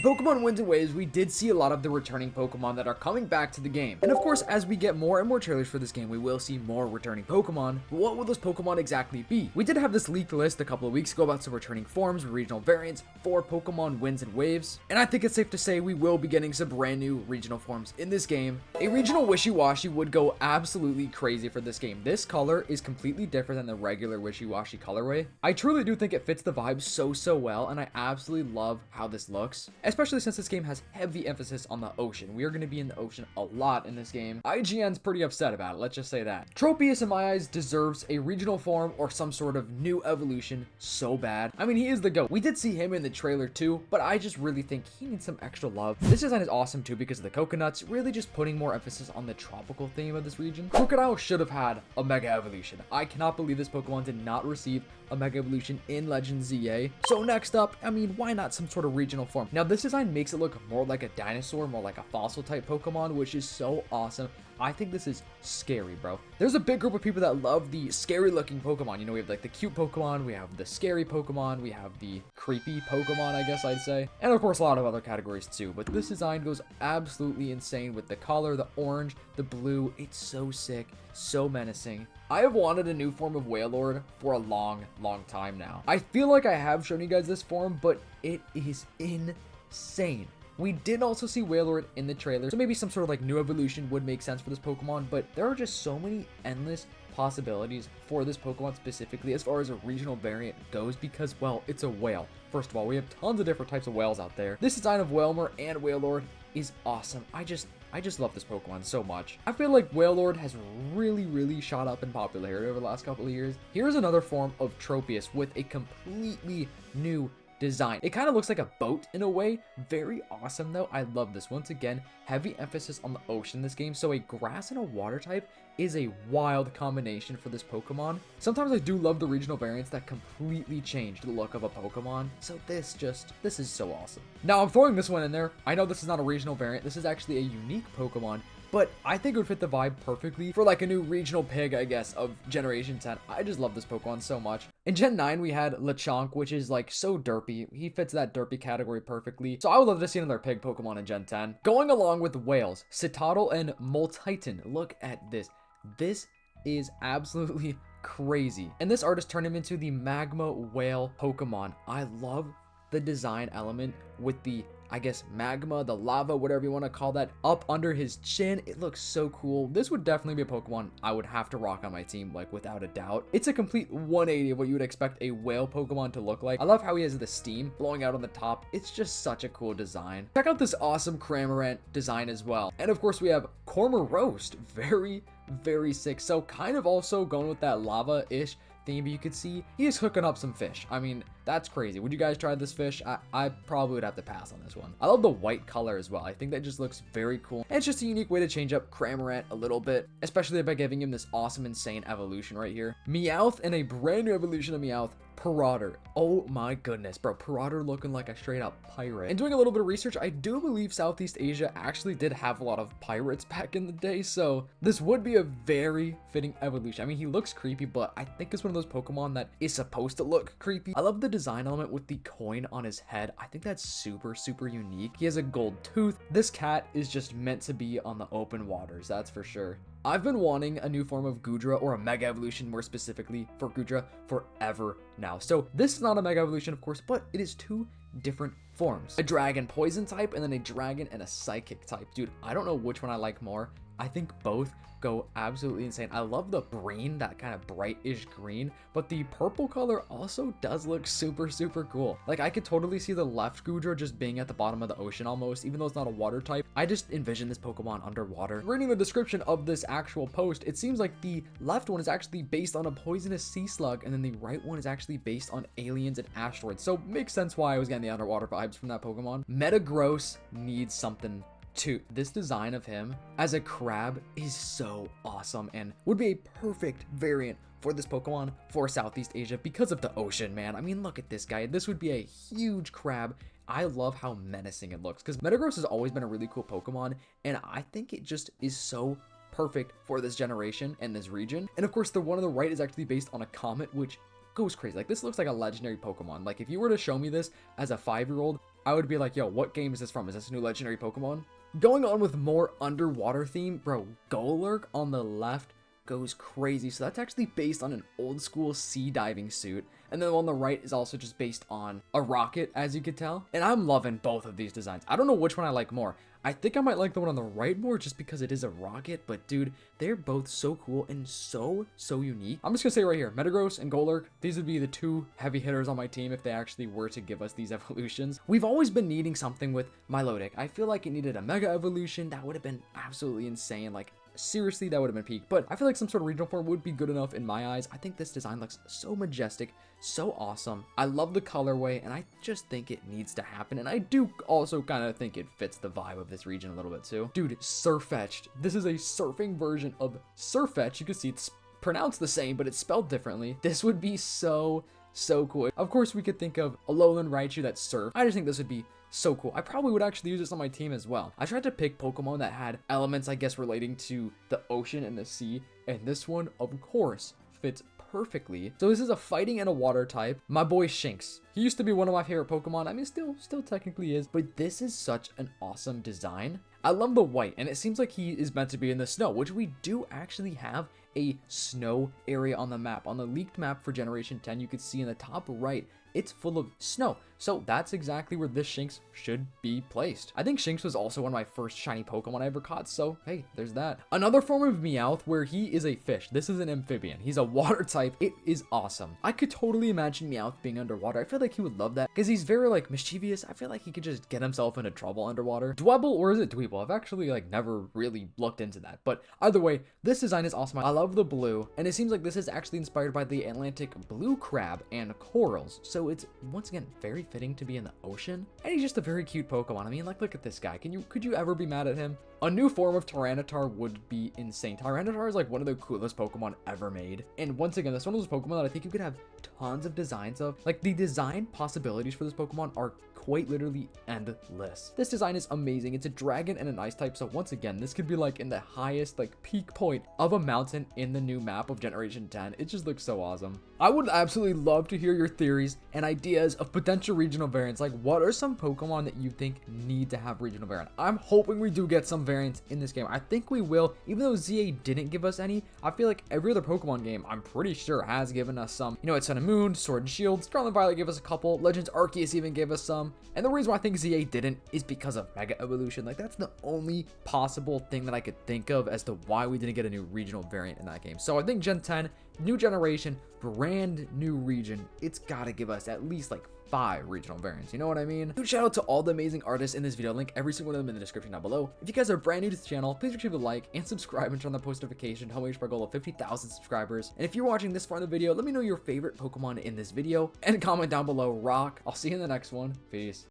In Pokemon Winds and Waves, we did see a lot of the returning Pokemon that are coming back to the game. And of course, as we get more and more trailers for this game, we will see more returning Pokemon. But what will those Pokemon exactly be? We did have this leaked list a couple of weeks ago about some returning forms, regional variants for Pokemon Winds and Waves. And I think it's safe to say we will be getting some brand new regional forms in this game. A regional Wishy-Washy would go absolutely crazy for this game. This color is completely different than the regular Wishy-Washy colorway. I truly do think it fits the vibe so well, and I absolutely love how this looks. Especially since this game has heavy emphasis on the ocean. We are going to be in the ocean a lot in this game. IGN's pretty upset about it, let's just say that. Tropius, in my eyes, deserves a regional form or some sort of new evolution so bad. I mean, he is the GOAT. We did see him in the trailer too, but I just really think he needs some extra love. This design is awesome too because of the coconuts, really just putting more emphasis on the tropical theme of this region. Crocodile should have had a Mega Evolution. I cannot believe this Pokemon did not receive a Mega Evolution in Legends ZA. So next up, I mean, why not some sort of regional form? Now, this design makes it look more like a dinosaur, more like a fossil type Pokemon, which is so awesome. I think this is scary, bro. There's a big group of people that love the scary looking Pokemon. You know, we have like the cute Pokemon, we have the scary Pokemon, we have the creepy Pokemon, I guess I'd say. And of course, a lot of other categories too. But this design goes absolutely insane with the color, the orange, the blue. It's so sick, so menacing. I have wanted a new form of Whailord for a long time now. I feel like I have shown you guys this form, but it is insane. We did also see Whailord in the trailer, so maybe some sort of like new evolution would make sense for this Pokemon, but there are just so many endless possibilities for this Pokemon specifically as far as a regional variant goes because, well, it's a whale. First of all, we have tons of different types of whales out there. This design of Wailmer and Whailord is awesome. I just love this Pokemon so much. I feel like Whailord has really shot up in popularity over the last couple of years. Here's another form of Tropius with a completely new design. It kind of looks like a boat in a way. Very awesome though. I love this. Once again, heavy emphasis on the ocean in this game. So a grass and a water type is a wild combination for this Pokemon. Sometimes I do love the regional variants that completely change the look of a Pokemon. So this is so awesome. Now I'm throwing this one in there. I know this is not a regional variant. This is actually a unique Pokemon, but I think it would fit the vibe perfectly for like a new regional pig, I guess, of Generation 10. I just love this Pokemon so much. In Gen 9, we had Lechonk, which is like so derpy. He fits that derpy category perfectly. So I would love to see another pig Pokemon in Gen 10. Going along with whales, Citadel and Moltitan. Look at this. This is absolutely crazy. And this artist turned him into the Magma Whale Pokemon. I love the design element with the, I guess, magma, the lava, whatever you want to call that, up under his chin. It looks so cool. This would definitely be a Pokemon I would have to rock on my team, like without a doubt. It's a complete 180 of what you would expect a whale Pokemon to look like. I love how he has the steam blowing out on the top. It's just such a cool design. Check out this awesome Cramorant design as well. And of course we have Cormorost. Very sick. So kind of also going with that lava-ish theme, but you could see he is hooking up some fish. I mean, that's crazy. Would you guys try this fish? I probably would have to pass on this one. I love the white color as well. I think that just looks very cool. And it's just a unique way to change up Cramorant a little bit, especially by giving him this awesome, insane evolution right here. Meowth and a brand new evolution of Meowth. Parauter. Oh my goodness, bro. Parauter looking like a straight up pirate. And doing a little bit of research, I do believe Southeast Asia actually did have a lot of pirates back in the day, so this would be a very fitting evolution. I mean, he looks creepy, but I think it's one of those Pokemon that is supposed to look creepy. I love the design element with the coin on his head. I think that's super unique. He has a gold tooth. This cat is just meant to be on the open waters, that's for sure. I've been wanting a new form of Goodra, or a Mega Evolution more specifically for Goodra, forever now. So this is not a Mega Evolution, of course, but it is two different forms. A Dragon Poison type, and then a Dragon and a Psychic type. Dude, I don't know which one I like more. I think both go absolutely insane. I love the green, that kind of brightish green, but the purple color also does look super cool. Like, I could totally see the left Goodra just being at the bottom of the ocean almost, even though it's not a water type. I just envision this Pokemon underwater. Reading the description of this actual post, it seems like the left one is actually based on a poisonous sea slug, and then the right one is actually based on aliens and asteroids. So makes sense why I was getting the underwater vibes from that Pokemon. Metagross needs something too. This design of him as a crab is so awesome and would be a perfect variant for this Pokemon for Southeast Asia because of the ocean, man. I mean, look at this guy. This would be a huge crab. I love how menacing it looks because Metagross has always been a really cool Pokemon, and I think it just is so perfect for this generation and this region. And of course, the one on the right is actually based on a comet, which goes crazy. Like, this looks like a legendary Pokemon. Like, if you were to show me this as a 5-year-old, I would be like, yo, what game is this from? Is this a new legendary Pokemon? Going on with more underwater theme, bro, Golurk on the left goes crazy. So that's actually based on an old school sea diving suit. And then on the right is also just based on a rocket, as you could tell. And I'm loving both of these designs. I don't know which one I like more. I think I might like the one on the right more just because it is a rocket, but dude, they're both so cool and so unique. I'm just gonna say right here, Metagross and Golurk, these would be the two heavy hitters on my team if they actually were to give us these evolutions. We've always been needing something with Milotic. I feel like it needed a mega evolution. That would have been absolutely insane. Like, seriously, that would have been peak. But I feel like some sort of regional form would be good enough in my eyes. I think this design looks so majestic, so awesome. I love the colorway, and I just think it needs to happen. And I do also kind of think it fits the vibe of this region a little bit too. Dude, Surfetched. This is a surfing version of Surfetch. You can see it's pronounced the same, but it's spelled differently. This would be so cool. Of course, we could think of a lowland Raichu that surf. I just think this would be so cool. I probably would actually use this on my team as well. I tried to pick Pokemon that had elements, I guess, relating to the ocean and the sea, and this one, of course, fits perfectly. So this is a fighting and a water type. My boy Shinx. He used to be one of my favorite Pokemon. I mean, still technically is, but this is such an awesome design. I love the white, and it seems like he is meant to be in the snow, which we do actually have a snow area on the map. On the leaked map for Generation 10, you could see in the top right, it's full of snow. So that's exactly where this Shinx should be placed. I think Shinx was also one of my first shiny Pokemon I ever caught, so hey, there's that. Another form of Meowth where he is a fish. This is an amphibian. He's a water type. It is awesome. I could totally imagine Meowth being underwater. I feel like he would love that because he's very like mischievous. I feel like he could just get himself into trouble underwater. Dwebble, or is it Dweeble? I've actually like never really looked into that, but either way, this design is awesome. I love the blue, and it seems like this is actually inspired by the Atlantic blue crab and corals. So it's once again very fitting to be in the ocean, and he's just a very cute Pokemon. I mean, like, look at this guy. Could you ever be mad at him? A new form of Tyranitar would be insane. Tyranitar is like one of the coolest Pokemon ever made, and once again, that's one of those Pokemon that I think you could have tons of designs of. Like, the design possibilities for this Pokemon are quite literally endless. This design is amazing. It's a dragon and an ice type, so once again, this could be like in the highest like peak point of a mountain in the new map of Generation 10. It just looks so awesome. I would absolutely love to hear your theories and ideas of potential regional variants. Like, what are some Pokemon that you think need to have regional variant? I'm hoping we do get some variants in this game. I think we will, even though ZA didn't give us any. I feel like every other Pokemon game, I'm pretty sure, has given us some. You know, it's Sun and Moon, Sword and Shield, Scarlet Violet gave us a couple, Legends Arceus even gave us some. And the reason why I think ZA didn't is because of Mega Evolution. Like, that's the only possible thing that I could think of as to why we didn't get a new regional variant in that game. So I think Gen 10, new generation, brand new region, it's gotta give us at least like 5 regional variants, you know what I mean? Huge shout out to all the amazing artists in this video. Link every single one of them in the description down below. If you guys are brand new to the channel, please make sure to like and subscribe and turn on the post notification to help me reach my goal of 50,000 subscribers. And if you're watching this far in the video, let me know your favorite Pokemon in this video and comment down below. Rock. I'll see you in the next one. Peace.